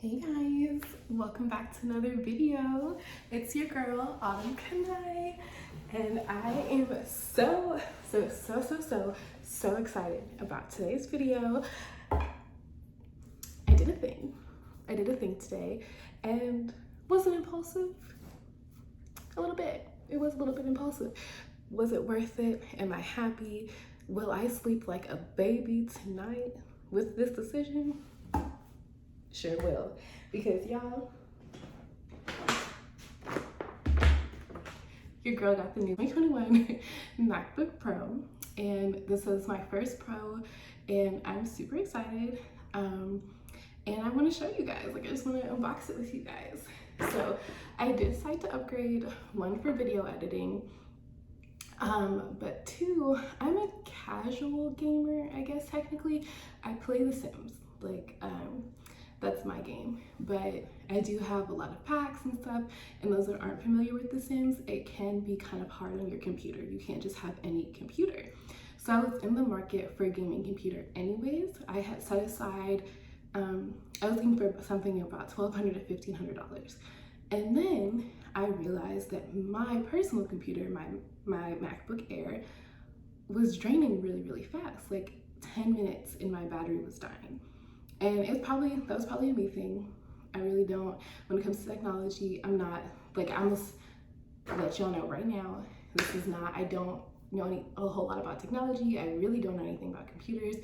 Hey guys, welcome back to another video. It's your girl Autumn Kanai, and I am so excited about today's video. I did a thing today, and was it impulsive? A little bit. It was a little bit impulsive. Was it worth it? Am I happy? Will I sleep like a baby tonight with this decision? Sure will, because y'all, your girl got the new 2021 MacBook Pro, and this is my first Pro, and I'm super excited. And I want to show you guys. Like, I just want to unbox it with you guys. So I did decide to upgrade, one for video editing, but two, I'm a casual gamer, I guess technically. I play The Sims, like that's my game, but I do have a lot of packs and stuff, and those that aren't familiar with The Sims, it can be kind of hard on your computer. You can't just have any computer. So I was in the market for a gaming computer anyways. I had set aside, I was looking for something about $1,200 to $1,500. And then I realized that my personal computer, my MacBook Air, was draining really fast. Like 10 minutes and my battery was dying. And that was probably a me thing. I really don't, when it comes to technology, I'm not, like, I'm just let y'all know right now, I don't know a whole lot about technology. I really don't know anything about computers,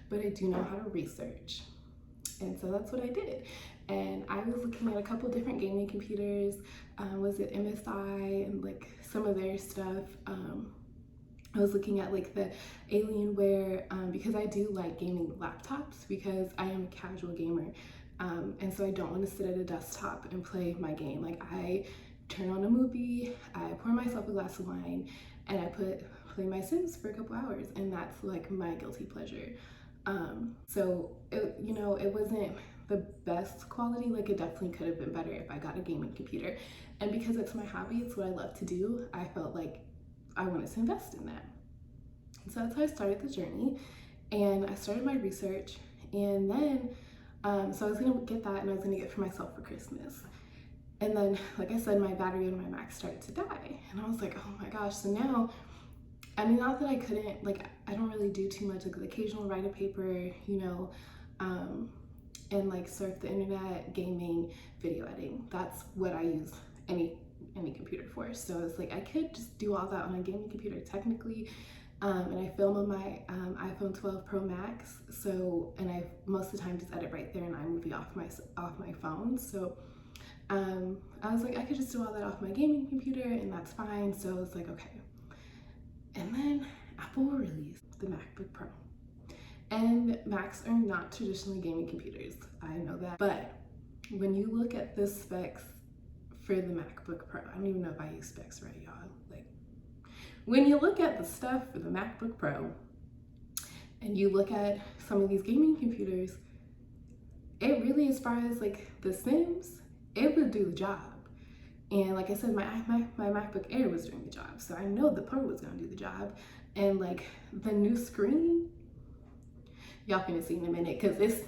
but I do know how to research. And so that's what I did. And I was looking at a couple different gaming computers. Was it MSI and like some of their stuff. I was looking at like the Alienware because I do like gaming laptops because I am a casual gamer. And so I don't want to sit at a desktop and play my game. Like, I turn on a movie, I pour myself a glass of wine, and I play my Sims for a couple hours, and that's like my guilty pleasure. So it, it wasn't the best quality. Like, it definitely could have been better if I got a gaming computer. And because it's my hobby, it's what I love to do, I felt like I wanted to invest in that. So that's how I started the journey, and I started my research, and then so I was gonna get that, and I was gonna get it for myself for Christmas. And then, like I said, my battery on my Mac started to die, and I was like, oh my gosh. So now, I mean, not that I couldn't, like, I don't really do too much, like the occasional write a paper, and like surf the internet, gaming, video editing. That's what I use any computer for. So it's like I could just do all that on a gaming computer technically, and I film on my iPhone 12 Pro Max. So, and I most of the time just edit right there in iMovie off my phone. So I was like, I could just do all that off my gaming computer, and that's fine. So I was like, okay. And then Apple released the MacBook Pro, and Macs are not traditionally gaming computers. I know that, but when you look at the specs for the MacBook Pro, I don't even know if I use specs right, y'all. Like, when you look at the stuff for the MacBook Pro and you look at some of these gaming computers, it really, as far as like The Sims, it would do the job. And like I said, my MacBook Air was doing the job, so I know the Pro was gonna do the job. And like the new screen, y'all gonna see in a minute, because it's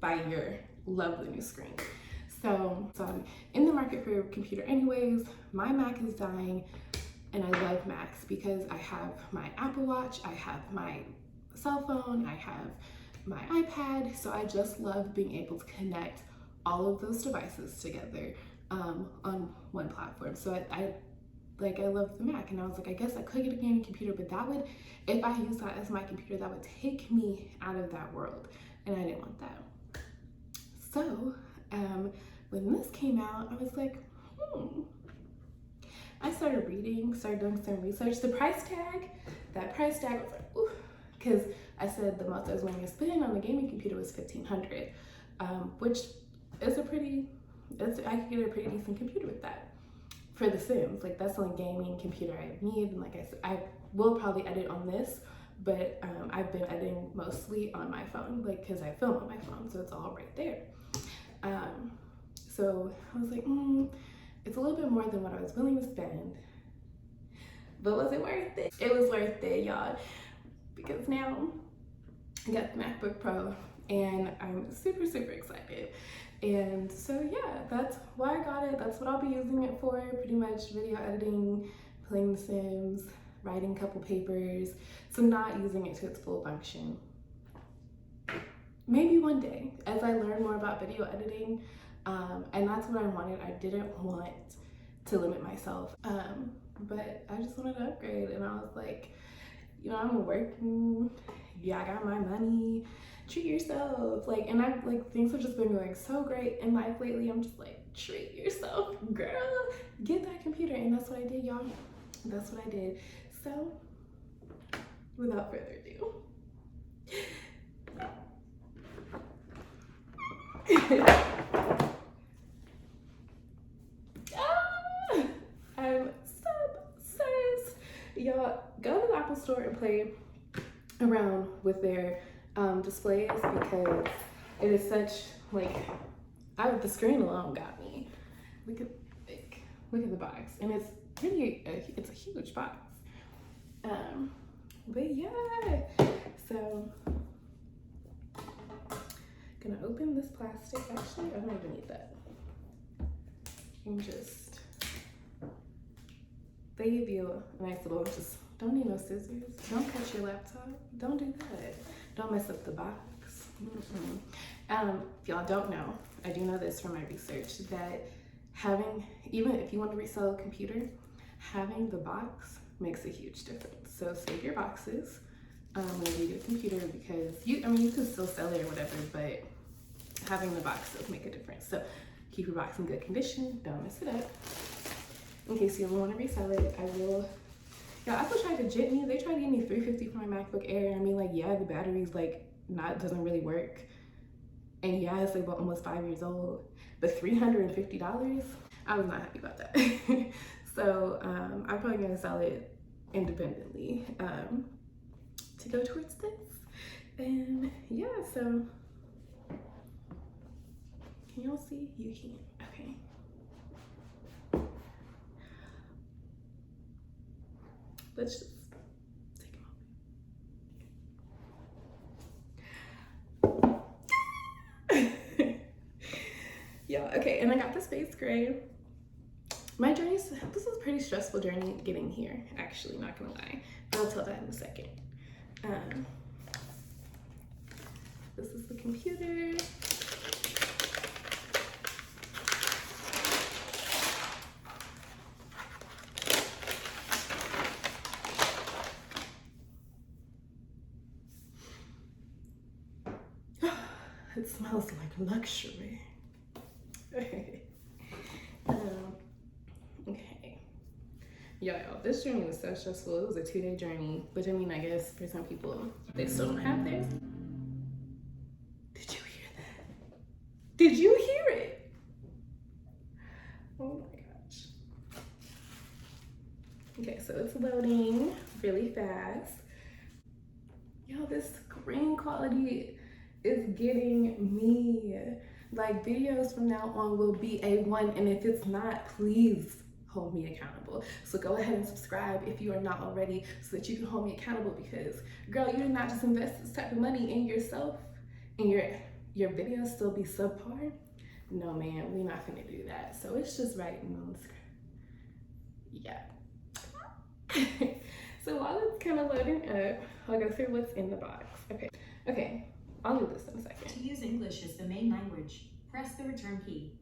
fire. Love the new screen. So I'm in the market for a computer anyways. My Mac is dying, and I love Macs because I have my Apple Watch, I have my cell phone, I have my iPad. So I just love being able to connect all of those devices together on one platform. So I love the Mac, and I was like, I guess I could get a gaming computer, but that would, if I use that as my computer, that would take me out of that world, and I didn't want that. So when this came out, I was like, I started reading, started doing some research. The price tag, that price tag was like, ooh, because I said the most I was willing to spend on a gaming computer was $1,500, which is I could get a pretty decent computer with that for The Sims. Like, that's the only gaming computer I need. And like I said, I will probably edit on this, but I've been editing mostly on my phone, like, because I film on my phone, so it's all right there. So I was like, it's a little bit more than what I was willing to spend, but was it worth it? It was worth it, y'all, because now I got the MacBook Pro, and I'm super, super excited. And so yeah, that's why I got it. That's what I'll be using it for, pretty much video editing, playing The Sims, writing a couple papers. So not using it to its full function. Maybe one day, as I learn more about video editing, and that's what I wanted. I didn't want to limit myself, but I just wanted to upgrade, and I was like, you know, I'm working, yeah, I got my money, treat yourself, like, and I've like, things have just been going so great in life lately. I'm just like, treat yourself, girl, get that computer. And that's what I did, y'all. That's what I did. So without further ado, I'm so obsessed. Y'all, go to the Apple Store and play around with their displays, because it is such, like, the screen alone got me. Look at the box, and it's pretty. It's a huge box. But yeah, so gonna open this plastic. Actually, I don't even need that. You can just, they give you a nice little, just don't need no scissors. Don't cut your laptop. Don't do that. Don't mess up the box. If y'all don't know, I do know this from my research, that having, even if you want to resell a computer, having the box makes a huge difference. So save your boxes whenever you get a computer, because you can still sell it or whatever, but having the box does make a difference. So keep your box in good condition, don't mess it up. In case you ever want to resell it, I will. Yeah, Apple tried to jit me. They tried to give me $350 for my MacBook Air. I mean, like, yeah, the battery's like doesn't really work, and yeah, it's like almost 5 years old. But $350, I was not happy about that. So I'm probably gonna sell it independently to go towards this. And yeah, so can y'all see? You can. Okay. Let's just take a moment. Yeah, okay, and I got the space gray. My journey, this was a pretty stressful journey getting here, actually, not gonna lie. But I'll tell that in a second. This is the computer. It smells like luxury. Okay. Y'all, this journey was so stressful. It was a 2-day journey, which I mean, I guess for some people, they still don't have theirs. Did you hear that? Did you hear it? Oh my gosh. Okay, so it's loading really fast. Y'all, this screen quality is getting me. Like, videos from now on will be A1, and if it's not, please hold me accountable. So go ahead and subscribe if you are not already, so that you can hold me accountable, because girl, you did not just invest this type of money in yourself and your videos still be subpar. No man, we're not gonna do that. So it's just writing on the screen. Yeah. So while it's kind of loading up, I'll go through what's in the box. Okay, I'll do this in a second. To use English as the main language, press the return key.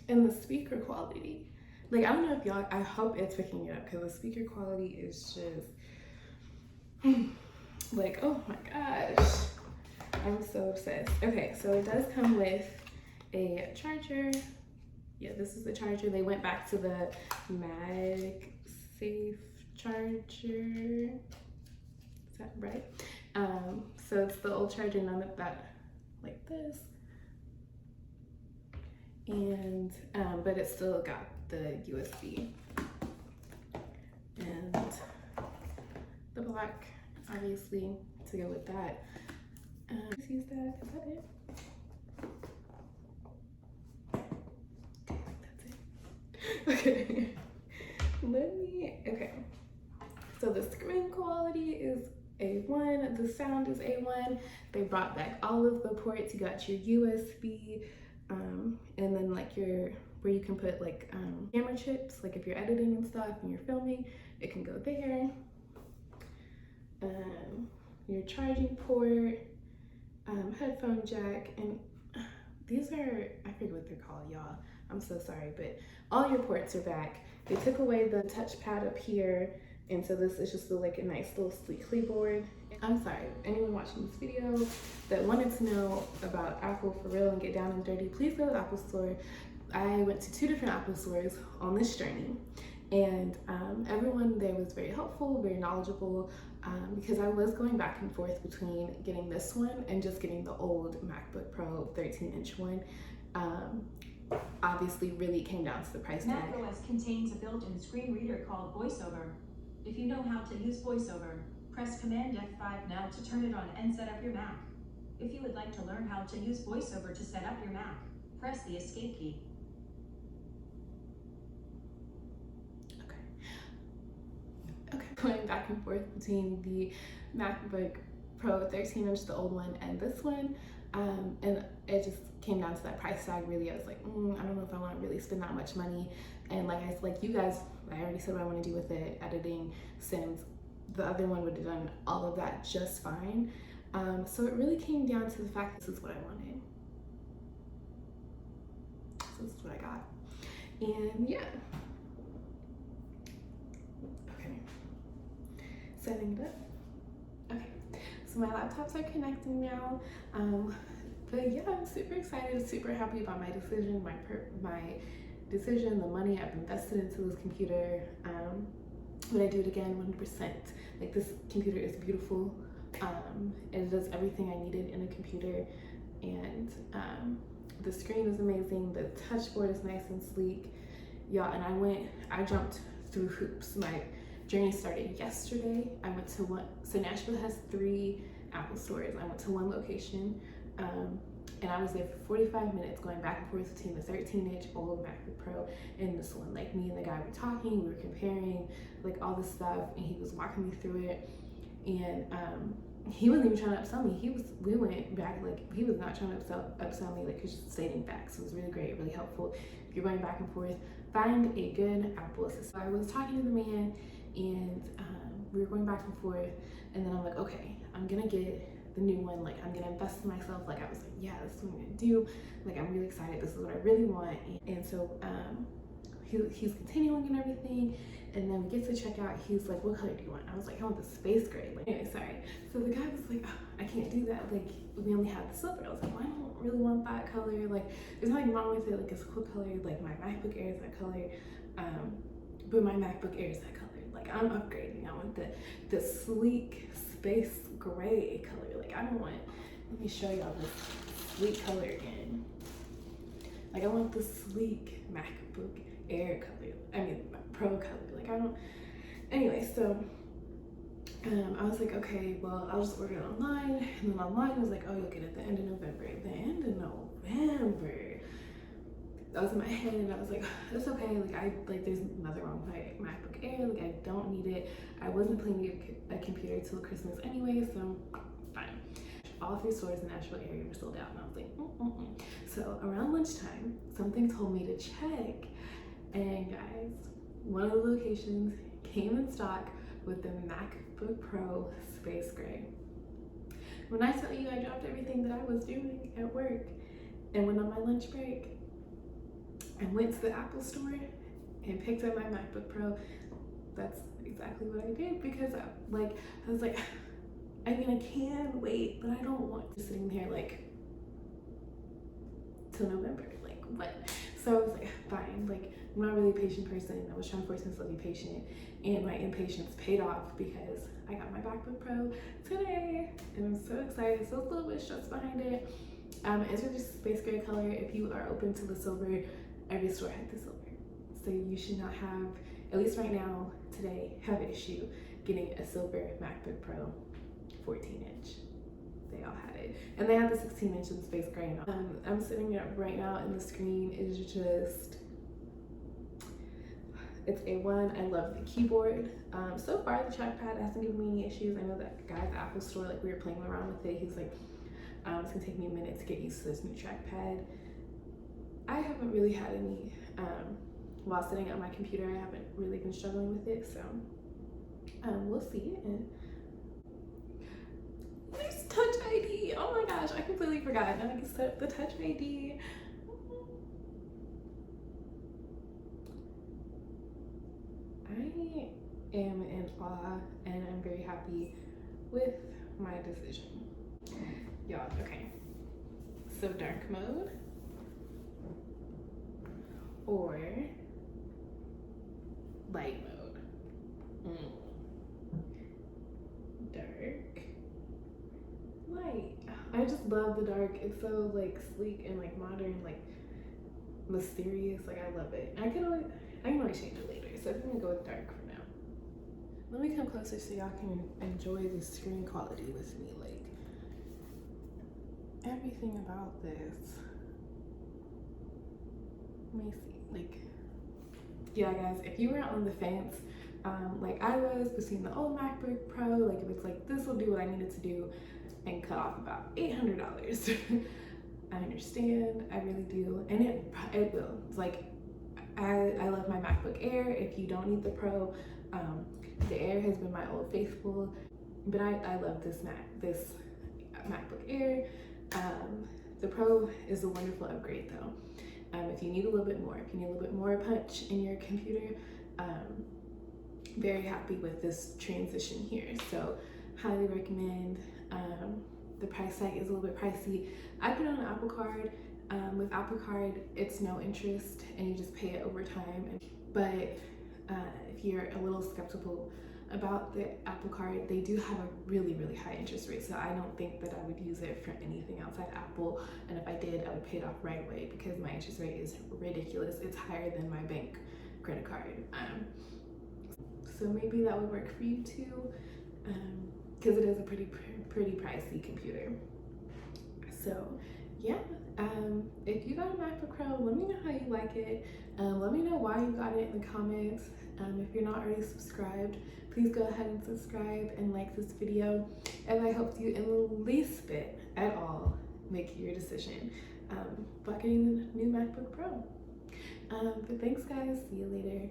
And the speaker quality, like, I don't know if y'all, I hope it's picking it up, because the speaker quality is just like, oh my gosh, I'm so obsessed. Okay, so it does come with a charger. Yeah, this is the charger. They went back to the MagSafe charger. Is that right? So it's the old charger, none of that, like this. And but it's still got the USB and the black, obviously, to go with that. Let's use that. Is that it? Okay, that's it. Okay. Okay. So the screen quality is A1, the sound is A1. They brought back all of the ports. You got your USB, and then like your where you can put like camera chips, like if you're editing and stuff and you're filming, it can go there. Your charging port, headphone jack, and these are, I forget what they're called, y'all. I'm so sorry, but all your ports are back. They took away the touchpad up here, and so this is just like a nice little sleek keyboard. I'm sorry, anyone watching this video that wanted to know about Apple for real and get down and dirty, please go to the Apple store. I went to 2 different Apple stores on this journey, and everyone there was very helpful, very knowledgeable, because I was going back and forth between getting this one and just getting the old MacBook Pro 13-inch one. Obviously really came down to the price tag. macOS contains a built-in screen reader called VoiceOver. If you know how to use VoiceOver, press Command F5 now to turn it on and set up your Mac. If you would like to learn how to use VoiceOver to set up your Mac, press the Escape key. Okay, going back and forth between the MacBook Pro 13-inch, the old one, and this one, and it just came down to that price tag. Really, I was like, I don't know if I want to really spend that much money. And like you guys, I already said what I want to do with it, editing, Sims. The other one would have done all of that just fine. So it really came down to the fact that this is what I wanted. So this is what I got. And yeah. Setting it up. Okay, so my laptops are connecting now. But yeah, I'm super excited, super happy about my decision, my decision, the money I've invested into this computer. Would I do it again? 100%. Like, this computer is beautiful. It does everything I needed in a computer, and the screen is amazing. The touchboard is nice and sleek, y'all. And I jumped through hoops. My journey started yesterday. I went to one, so Nashville has 3 Apple stores. I went to one location, and I was there for 45 minutes going back and forth between the 13-inch old MacBook Pro and this one. Like, me and the guy were talking, we were comparing like all this stuff, and he was walking me through it. And he wasn't even trying to upsell me. We went back, like, he was not trying to upsell me, like, he was just stating facts. So it was really great, really helpful. If you're going back and forth, find a good Apple assistant. I was talking to the man, and we were going back and forth, and then I'm like, okay, I'm gonna get the new one. Like, I'm gonna invest in myself. Like, I was like, yeah, this is what I'm gonna do. Like, I'm really excited. This is what I really want. And so he's continuing and everything, and then we get to checkout. He's like, what color do you want? I was like, I want the space gray. Like, anyway, sorry. So the guy was like, oh, I can't do that. Like, we only have the silver. I was like, well, I don't really want that color. Like, there's nothing wrong with it. Like, it's a cool color. Like, my MacBook Air is that color. But my MacBook Air is that color. Like, I'm upgrading. I want the sleek space gray color. Like, I don't want, let me show y'all this sleek color again. Like, I want the sleek MacBook Air color. I mean, Pro color. Like, I don't, anyway, so I was like, okay, well, I'll just order it online. And then online was like, oh, you'll get it at the end of November. The end of November. That was in my head, and I was like, it's okay. Like, there's nothing wrong with my MacBook Air. Like, I don't need it. I wasn't planning to get a computer till Christmas anyway, so fine. All 3 stores in the Nashville area were sold out, and I was like, So around lunchtime, something told me to check, and guys, one of the locations came in stock with the MacBook Pro Space Gray. When I tell you I dropped everything that I was doing at work and went on my lunch break, I went to the Apple store and picked up my MacBook Pro. That's exactly what I did, because I was like, I mean, I can wait, but I don't want to sitting here like till November. Like, what? So I was like, fine. Like, I'm not really a patient person. I was trying to force myself to be patient, and my impatience paid off because I got my MacBook Pro today, and I'm so excited. So a little bit stressed behind it. It's really just space gray color. If you are open to the silver, every store had the silver, so you should not have, at least right now, today, have an issue getting a silver MacBook Pro 14-inch. They all had it, and they had the 16-inch in space gray. I'm sitting up right now, and the screen is just, It's A1. I love the keyboard. So far the trackpad hasn't given me any issues. I know that guy at the Apple store, like we were playing around with it, he's like, it's gonna take me a minute to get used to this new trackpad. I haven't really had any, while sitting at my computer, I haven't really been struggling with it, so we'll see. And there's Touch ID. Oh my gosh, I completely forgot. Now I can set up the Touch ID. I am in awe and I'm very happy with my decision. Y'all, okay. So dark mode or light mode? Dark, light. I just love the dark. It's so like sleek and like modern, like mysterious. Like I love it. I can always change it later. So I'm gonna go with dark for now. Let me come closer so y'all can enjoy the screen quality with me. Like everything about this. Let me see. Like, yeah, guys, if you were on the fence, like I was between the old MacBook Pro, like if it's like this will do what I need it to do and cut off about $800. I understand, I really do, and it will. It's like I love my MacBook Air. If you don't need the Pro, the Air has been my old faithful, but I love this MacBook Air. The Pro is a wonderful upgrade though. If you need a little bit more, if you need a little bit more punch in your computer, very happy with this transition here. So highly recommend. The price tag is a little bit pricey. I put on an Apple Card. With Apple Card, it's no interest and you just pay it over time. But if you're a little skeptical about the Apple Card, they do have a really, really high interest rate. So I don't think that I would use it for anything outside Apple. And if I did, I would pay it off right away because my interest rate is ridiculous. It's higher than my bank credit card. So maybe that would work for you too, because it is a pretty pricey computer. So yeah, if you got a MacBook Pro, let me know how you like it. Let me know why you got it in the comments. If you're not already subscribed, please go ahead and subscribe and like this video. If I helped you in the least bit at all make your decision about getting the new MacBook Pro. But thanks guys, see you later.